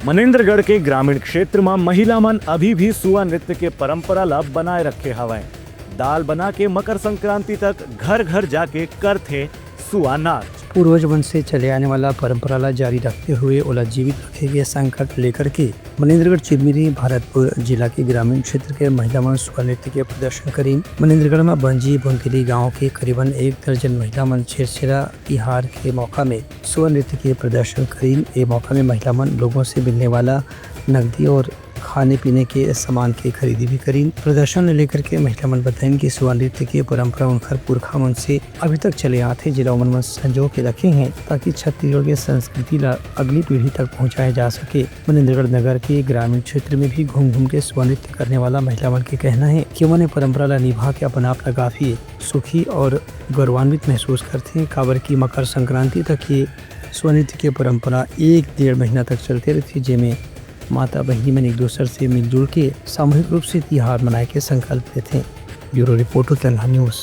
मनेन्द्रगढ़ के ग्रामीण क्षेत्र में महिला मन अभी भी सुआ नृत्य के परंपरा ला बनाए रखे हवय। दाल बना के मकर संक्रांति तक घर घर जाके करथे सुआ नाच। पूर्वज वंश से चले आने वाला परंपरा ला जारी रखते हुए ओला जीवित रखे के संकल्प लेकर के मनेन्द्रगढ़ चिरमिरी भरतपुर जिला के ग्रामीण क्षेत्र के महिला मन सुआ नृत्य के प्रदर्शन करी। मनेन्द्रगढ़ में बंजी बुंदली गांव के करीबन 1 दर्जन महिला मन छेरछेरा तिहार के मौका में सुआ नृत्य के प्रदर्शन करी। ये मौका में महिला मन लोगों से मिलने वाला नकदी और खाने पीने के सामान की खरीदी भी करी। प्रदर्शन लेकर के महिला मन बताएं कि सुआ नृत्य की परंपरा उनकर पुरखा मन से अभी तक चले आते, जिला मन में संजो के रखे हैं ताकि छत्तीसगढ़ के संस्कृति ला अगली पीढ़ी तक पहुंचाया जा सके। मनेन्द्रगढ़ नगर के ग्रामीण क्षेत्र में भी घूम घूम के सुआ नृत्य करने वाला महिला मन के कहना है कि उन्होंने परंपरा ला निभा के अपना आप काफी सुखी और गौरवान्वित महसूस करते हैं। काबर की मकर संक्रांति तक ये सुआ नृत्य की परंपरा 1-1.5 महीना तक चलते रहती, जिसमें माता बहनी मन एक दूसरे से मिलजुल के सामूहिक रूप से त्योहार मनाए के संकल्प लेते हैं। Bureau report Uttarakhand news.